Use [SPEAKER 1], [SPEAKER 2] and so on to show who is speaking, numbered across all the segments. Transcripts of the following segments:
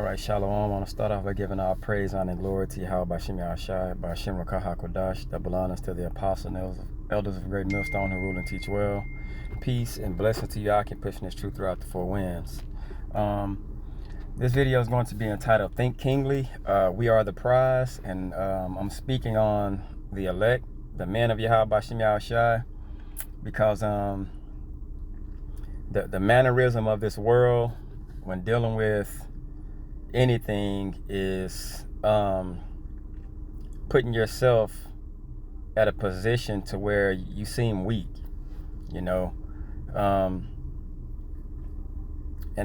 [SPEAKER 1] All right, Shalom. I want to start off by giving all praise, honor, and glory to Yahweh Bashim Yahshai, Bashim Rakah HaKodash, double honors to the apostles and elders of Great Millstone who rule and teach well. Peace and blessings to you. I keep pushing this truth throughout the four winds. This video is going to be entitled Think Kingly. We are the prize, and I'm speaking on the elect, the men of Yahweh Bashim Yahshai, because the mannerism of this world when dealing with anything is putting yourself at a position to where you seem weak, you know, and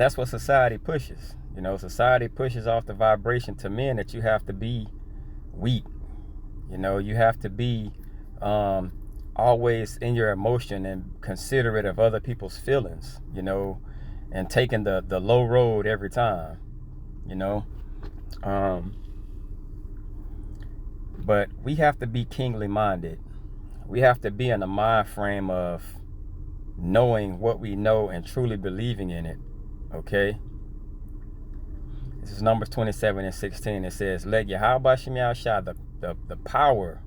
[SPEAKER 1] that's what society pushes. You know, society pushes off the vibration to men that you have to be weak. You know, you have to be always in your emotion and considerate of other people's feelings, you know, and taking the low road every time, you know. But we have to be kingly minded. We have to be in the mind frame of knowing what we know and truly believing in it. Okay. This is Numbers 27:16. It says, "Let Yahweh Shem Yahushua, the power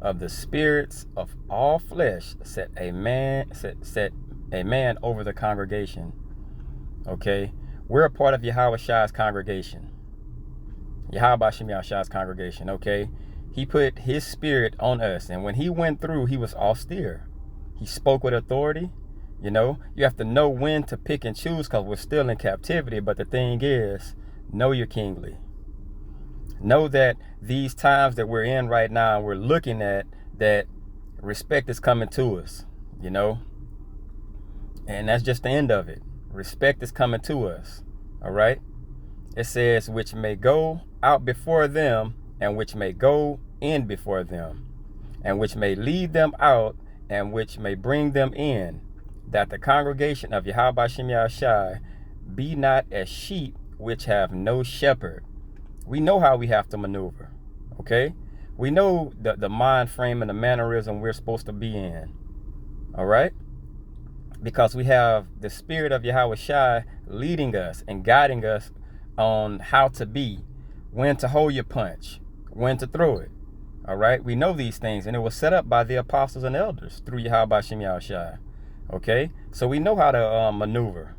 [SPEAKER 1] of the spirits of all flesh, set a man over the congregation." Okay, we're a part of Yahweh Shai's congregation. Yahweh Shem Yahshua's congregation. Okay, he put his spirit on us, and when he went through, he was austere. He spoke with authority. You know, you have to know when to pick and choose, because we're still in captivity. But the thing is, know you're kingly. Know that these times that we're in right now, we're looking at, that respect is coming to us, you know, and that's just the end of it. Respect is coming to us. All right. It says, which may go out before them, and which may go in before them, and which may lead them out, and which may bring them in, that the congregation of Yahweh Shem Yahushai be not as sheep which have no shepherd. We know how we have to maneuver. Okay, we know the mind frame and the mannerism we're supposed to be in. All right, because we have the spirit of Yahweh Shai leading us and guiding us on how to be, when to hold your punch, when to throw it. All right, we know these things, and it was set up by the apostles and elders through Yahweh Shem Yahushai. Okay, so we know how to maneuver.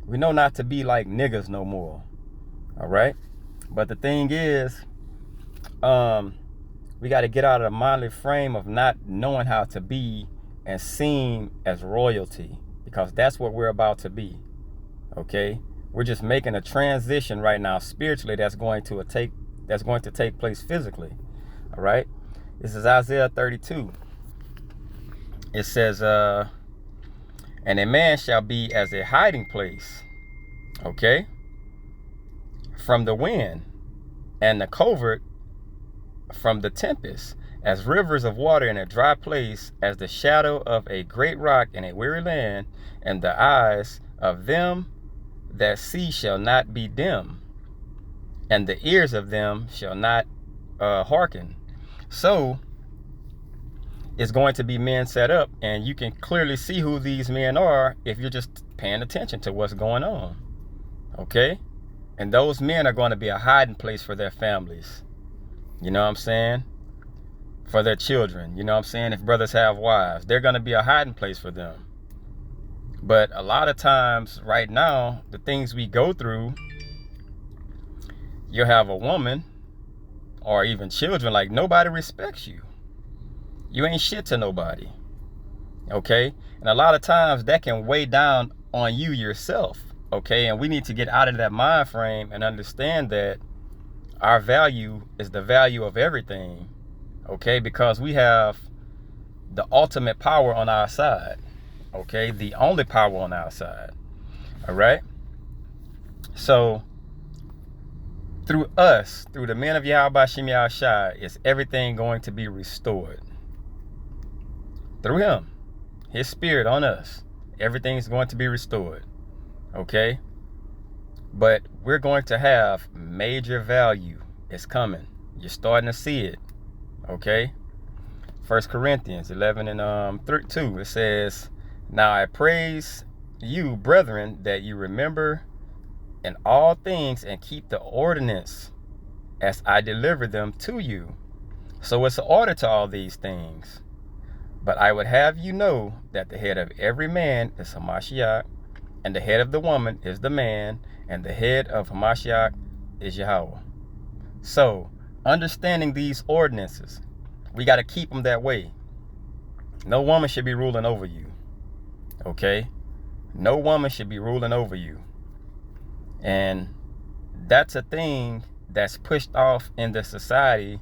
[SPEAKER 1] We know not to be like niggas no more. All right, but the thing is, we got to get out of the mindly frame of not knowing how to be and seem as royalty, because that's what we're about to be. Okay, we're just making a transition right now spiritually that's going to take place physically. All right, this is Isaiah 32. It says, and a man shall be as a hiding place, okay, from the wind, and the covert from the tempest, as rivers of water in a dry place, as the shadow of a great rock in a weary land, and the eyes of them that see shall not be dim, and the ears of them shall not hearken. So it's going to be men set up, and you can clearly see who these men are if you're just paying attention to what's going on. Okay, and those men are going to be a hiding place for their families. You know what I'm saying? For their children. You know what I'm saying? If brothers have wives, they're going to be a hiding place for them. But a lot of times right now, the things we go through, you'll have a woman or even children, like, nobody respects you. You ain't shit to nobody. Okay? And a lot of times that can weigh down on you yourself. Okay? And we need to get out of that mind frame and understand that our value is the value of everything. Okay? Because we have the ultimate power on our side. Okay? The only power on our side. All right? So through us, through the men of Yahweh Shem Yahushai, is everything going to be restored. Through him, his spirit on us, everything is going to be restored. Okay? But we're going to have major value. It's coming. You're starting to see it. Okay? 1 Corinthians 11 and 2, it says, "Now I praise you, brethren, that you remember in all things and keep the ordinance as I deliver them to you. So it's an order to all these things. But I would have you know that the head of every man is Hamashiach, and the head of the woman is the man, and the head of Hamashiach is Yahweh. So, understanding these ordinances, we got to keep them that way. No woman should be ruling over you. Okay? No woman should be ruling over you. And that's a thing that's pushed off in the society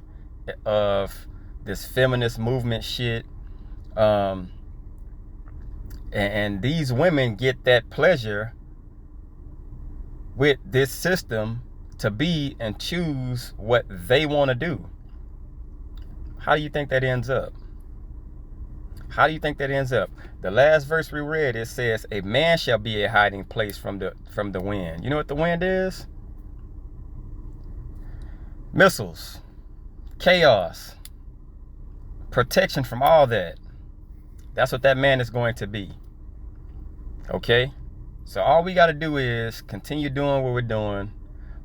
[SPEAKER 1] of this feminist movement shit. And these women get that pleasure with this system to be and choose what they want to do. How do you think that ends up? How do you think that ends up? The last verse we read, it says, a man shall be a hiding place from the wind. You know what the wind is? Missiles, chaos, protection from all that. That's what that man is going to be. Okay? So all we got to do is continue doing what we're doing,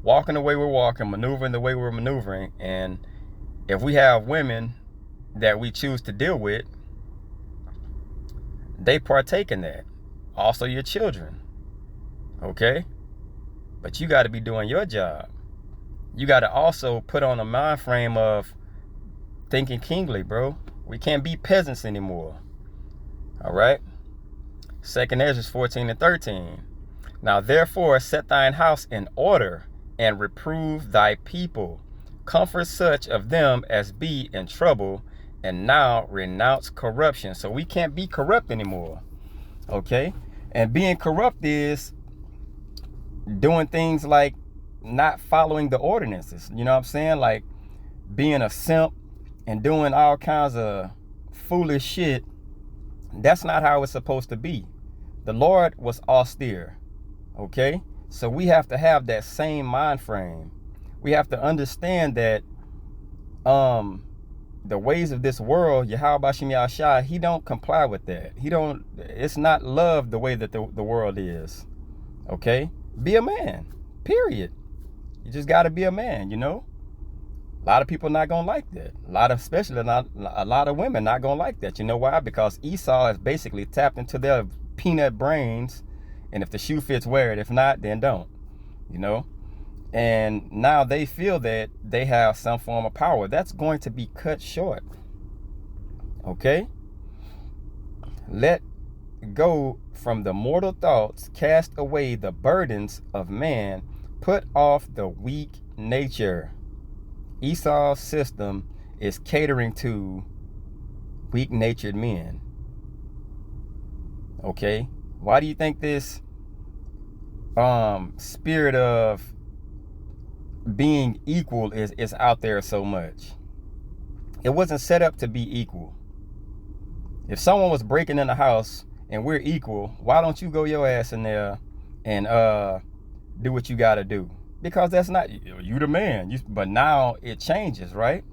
[SPEAKER 1] walking the way we're walking, maneuvering the way we're maneuvering. And if we have women that we choose to deal with, they partake in that. Also your children. Okay? But you got to be doing your job. You got to also put on a mind frame of thinking kingly, bro. We can't be peasants anymore. All right? 2nd Ezra 14 and 13. Now therefore set thine house in order, and reprove thy people. Comfort such of them as be in trouble, and now renounce corruption. So we can't be corrupt anymore. Okay? And being corrupt is doing things like not following the ordinances. You know what I'm saying? Like being a simp and doing all kinds of foolish shit. That's not how it's supposed to be. The Lord was austere. Okay? So we have to have that same mind frame. We have to understand that the ways of this world, Yahweh Bashim Yahshai, he don't comply with that. It's not love the way that the world is. Okay? Be a man. Period. You just got to be a man, you know? A lot of people not going to like that. Especially a lot of women not going to like that. You know why? Because Esau has basically tapped into their peanut brains. And if the shoe fits, wear it. If not, then don't. You know? And now they feel that they have some form of power. That's going to be cut short. Okay? Let go from the mortal thoughts. Cast away the burdens of man. Put off the weak nature. Esau's system is catering to weak-natured men. Okay? Why do you think this spirit of being equal is out there so much? It wasn't set up to be equal. If someone was breaking in the house and we're equal, why don't you go your ass in there and do what you got to do? Because that's not you the man. But now it changes, right?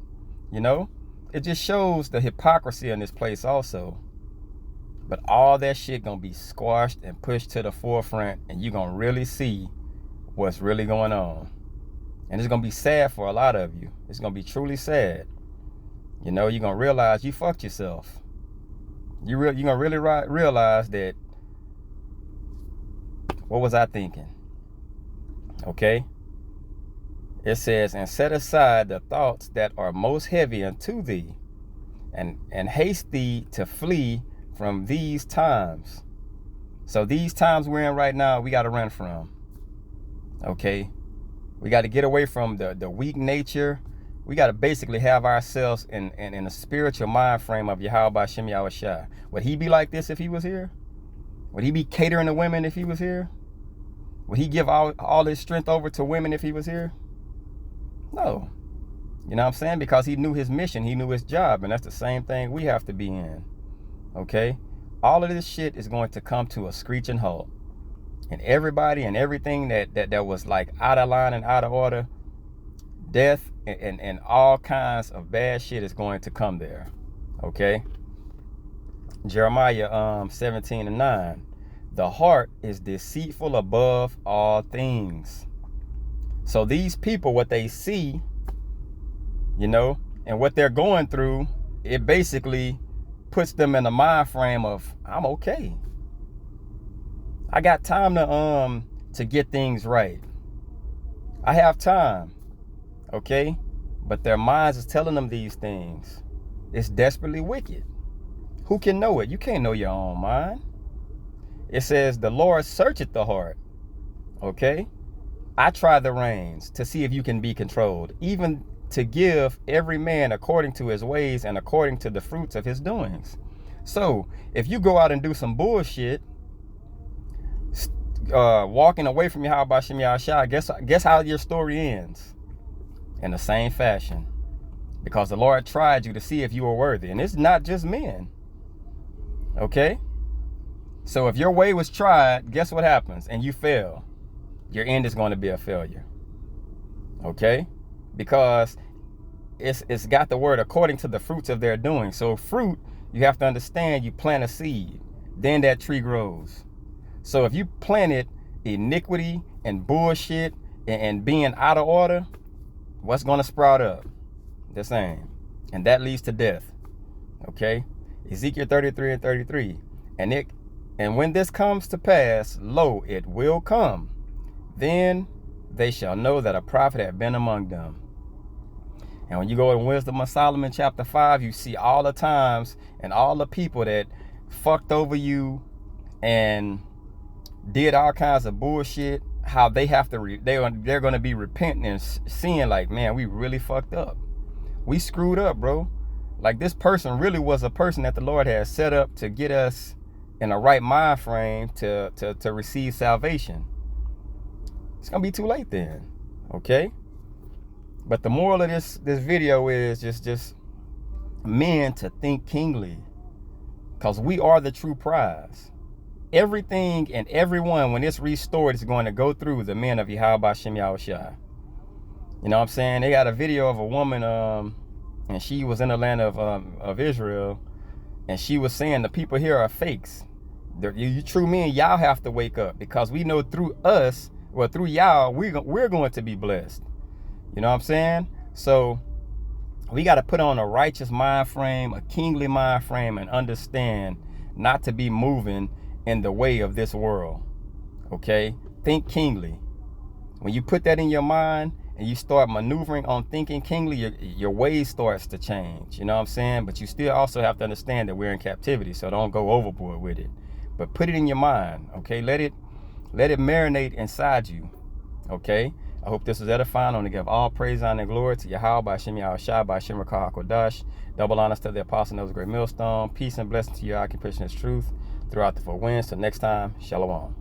[SPEAKER 1] You know, it just shows the hypocrisy in this place also. But all that shit gonna be squashed and pushed to the forefront, and you're gonna really see what's really going on. And it's gonna be sad for a lot of you. It's gonna be truly sad. You know, you're gonna realize you fucked yourself. You're gonna really realize that, what was I thinking? Okay? It says, and set aside the thoughts that are most heavy unto thee, and haste thee to flee from these times. So these times we're in right now, we got to run from. Okay? We got to get away from the weak nature. We got to basically have ourselves in a spiritual mind frame of Yahweh Bashim Yahushua. Would he be like this if he was here? Would he be catering to women if he was here? Would he give all his strength over to women if he was here? No. You know what I'm saying? Because he knew his mission. He knew his job. And that's the same thing we have to be in. Okay? All of this shit is going to come to a screeching halt. And everybody and everything that was like out of line and out of order, death and all kinds of bad shit is going to come there. Okay? Jeremiah 17 and 9. The heart is deceitful above all things. So these people, what they see, you know, and what they're going through, it basically puts them in a mind frame of, I'm okay. I got time to get things right. I have time. Okay? But their minds is telling them these things. It's desperately wicked. Who can know it? You can't know your own mind. It says the Lord searcheth the heart. Okay? I try the reins to see if you can be controlled, even to give every man according to his ways and according to the fruits of his doings. So if you go out and do some bullshit, walking away from Yahweh B'Shem Yahushua, guess how your story ends? In the same fashion. Because the Lord tried you to see if you were worthy. And it's not just men. Okay? So if your way was tried, guess what happens? And you fail. Your end is going to be a failure. Okay? Because it's got the word according to the fruits of their doing. So fruit, you have to understand, you plant a seed. Then that tree grows. So if you planted iniquity and bullshit and being out of order, what's going to sprout up? The same. And that leads to death. Okay? Ezekiel 33 and 33. And when this comes to pass, lo, it will come. Then they shall know that a prophet had been among them. And when you go to Wisdom of Solomon chapter 5, you see all the times and all the people that fucked over you and did all kinds of bullshit, how they have to, they're going to be repenting and seeing like, man, we really fucked up. We screwed up, bro. Like this person really was a person that the Lord has set up to get us in a right mind frame to receive salvation. It's going to be too late then. Okay? But the moral of this video is just men to think kingly. Because we are the true prize. Everything and everyone, when it's restored, is going to go through the men of Yahweh B'Shem Yahushua. You know what I'm saying? They got a video of a woman, and she was in the land of Israel, and she was saying the people here are fakes. You true men, y'all have to wake up, because we know through us, well, through y'all, we're going to be blessed. You know what I'm saying? So we got to put on a righteous mind frame, a kingly mind frame, and understand not to be moving in the way of this world. Okay? Think kingly. When you put that in your mind and you start maneuvering on thinking kingly, your ways starts to change. You know what I'm saying? But you still also have to understand that we're in captivity, so don't go overboard with it. But put it in your mind, okay? Let it marinate inside you, okay? I hope this was edifying. I want to give all praise, honor, and glory to Yahweh B'Shem Yahushua, B'Shem Rakah HaKodash. Double honors to the apostle of the great millstone. Peace and blessing to your occupation as truth throughout the four winds. Till next time, shalom.